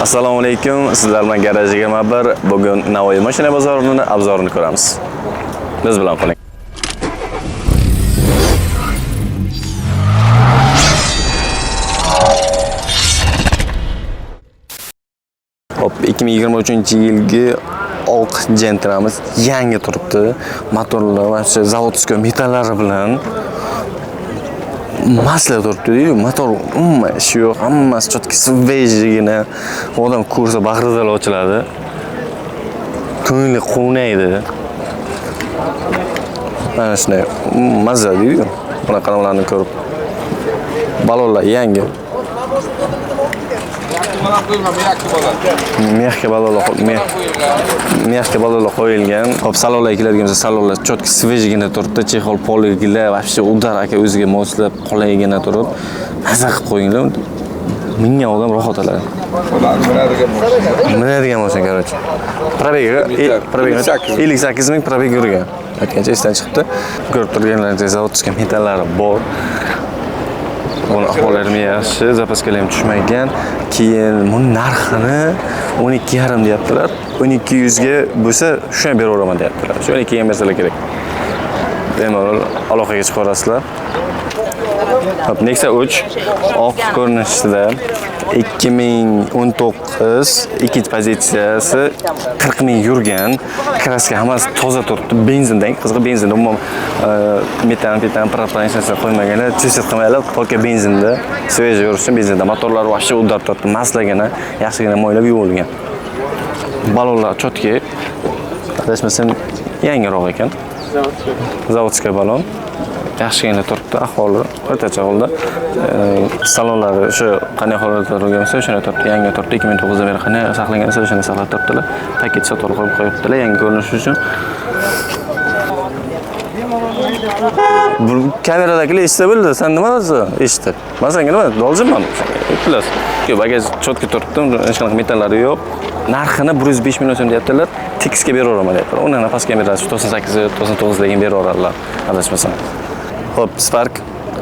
Assalomu alaykum. Sizlar bilan Garaj 21. Bugun Navoiy mashina bozorining obzorini ko'ramiz. Biz bilan qoling. Hop, 2023-yilgi oq Gentramiz yangi turibdi. Motorlar va zavodskiy metallari bilan masla turibdi-yu, motor umuman ishi yo'q, hammasi chotki svejigina. Odam ko'rsa bag'ridan ochiladi. Ko'ngli quvnaydi. Mana shunday mazza-yu. Bunaqa nalarni ko'rib. Balonlar yangi. Mexga balonlar qo'yilgan. Hop, salonlarga keladigan bo'lsa, salonlar chotki svejigina turibdi. Chexol poligilar вообще udar aka o'ziga moslab qolayigina turib, mazza qilib qo'yinglar. Mingan odam rohat oladi. Minadigan bo'lsa, короче. Probeg 58 ming probeg yurgan. Aytgancha esdan chiqibdi. Ko'rib turganlaringizdek zavodskiy metallari bor. Buni ahvollari yaxshi, zapaskalar ham tushmagan. Keyin buni narxini 12,5 deyaptilar. 1200 ga bo'lsa, shu ham beraveraman deyaptilar. Shu 12 ga bersalar kerak. Bemalol aloqaga chiqarasizlar. Hop, Nexia 3 oq ko'rinishida 2019 ikkinchi pozitsiyasi 40 ming yurgan. Kraska hammasi toza turibdi. Benzindan, qizg'i benzinda umuman metan, propan qo'ymaganlar, chesat qilmaylar, poka benzinda, svejiy yurishsin benzinda. Motorlari vaqti udar turibdi, maslagina, yaxshigina mo'ylab yuvilgan. Balonlar chotki, adashmasam yangiroq ekan. Zavodskiy balon. Yaxshigina turibdi, ahvoli o'rtacha holda. Salonlari shu qanday holatda turgan bo'lsa, o'shana turibdi. Yangi turibdi. 2009 da beri qanday saqlangan bo'lsa, o'shani saqlab turibdilar. Paket sotib qo'yib qo'yibdilar, yangi ko'rinish uchun. Bu kameradagilar eshitsa bo'ldi, sen nima o'zi eshitdi? Men senga nima doljimman? Plus, bagaj chotki turibdi, hech qanaqa metallari yo'q. Narxini 105 million so'm deyaptilar. Tekisga beraveraman deyaptilar. Undan pastga beradi, 98, 99 degan beraveradilar, adashmasam. Hop, Spark.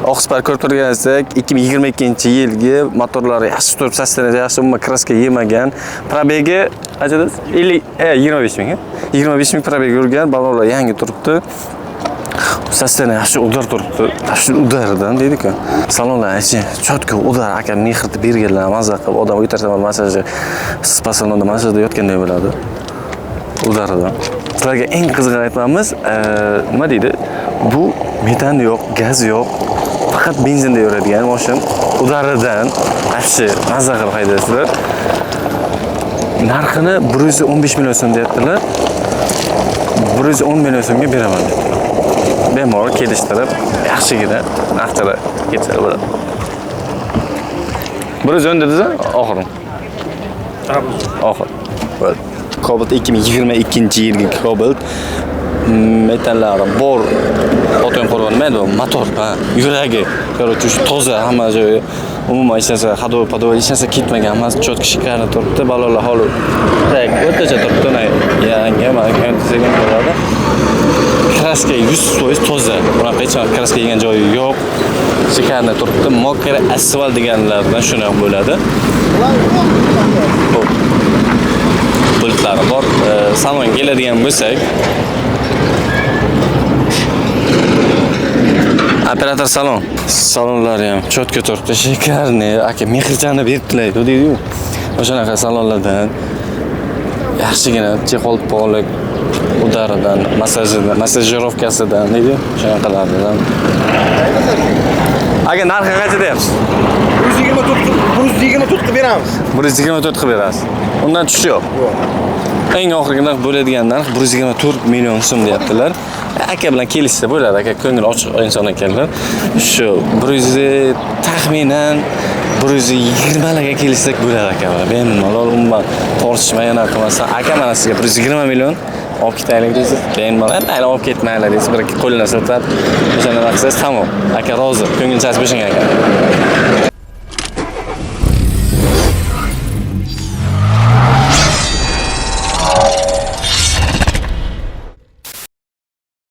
Oq Spark ko'rib turganingizdak, 2022-yilgi motorlari yaxshi turib, sostenadi yaxshi, umuman kraska yemagan. Probegi qanchada? 25 ming. 25 ming probeg yurgan, balonlar yangi turibdi. Sostena yaxshi udar turibdi. Yaxshi udardan deydi-ku. Salonlar ichi chotki udar aka mehrni berganlar, mazza qilib odam o'tarsa masajda, spa salonda masajda yotganday bo'ladi. Udaridan. Sizlarga eng qizig'ini aytamiz, nima deydi? Bu metan yo'q, gaz yo'q. Faqat benzinda yuradigan mashin. Udaridan yaxshi mazza qilib haydasizlar. Narxini 115 million so'm deyaptilar. 110 million so'mga beraman deyaptilar. Bemalol kelishtirib, yaxshigina narxda ketsa bo'ladi. 110 dedingiz, oxiri. Oxir. Bo'ldi. Cobalt 2022-yilgi Cobalt metallari bor. Xotin qo'rg'onmaydi, motor, yuragi, короче, toza, hamma joyi umuman ishlasa, havo ishlasa ketmagan, hammasi chotki shikarni turibdi, balonlar holi. Tak, o'rtacha turibdi, yangi, mana ko'rsatilgan bo'ladi. Kraska 100% toza. Bunaqa hech qanaqa kraska yegan joyi yo'q. Shikarni turibdi, mokra asfalt deganlardan shunday bo'ladi. Bultlari bor. Salonga keladigan bo'lsak, operator salon. Salonlari ham chotki turibdi, shikarni, aka mehrchani beribdilar, deydi-yu. O'shanaqa salonlardan yaxshigina chexol polik udaridan, masajirovkasidan deydi, o'shanaqalardan. Aka narxi qancha deyapsiz? 124 qilib beramiz. 124 qilib berasiz. Undan tushish yo'q. Eng oxirgi narx bo'ladigan narx 124 million so'm deyaptilar. Aka bilan kelishsa bo'ladi, aka ko'ngil ochiq inson ekanlar. Shu 100 taxminan 120 larga kelishsak bo'ladi aka. Bemalol umuman tortishmayana qilmasdan, aka mana sizga 120 million olib ketaylik deysiz. Bemalol, mayli olib ketmaylar deysiz, bir qo'lini siltab, o'shani qilsangiz tamom. Aka rozi, ko'ngilchasi bo'shagan aka.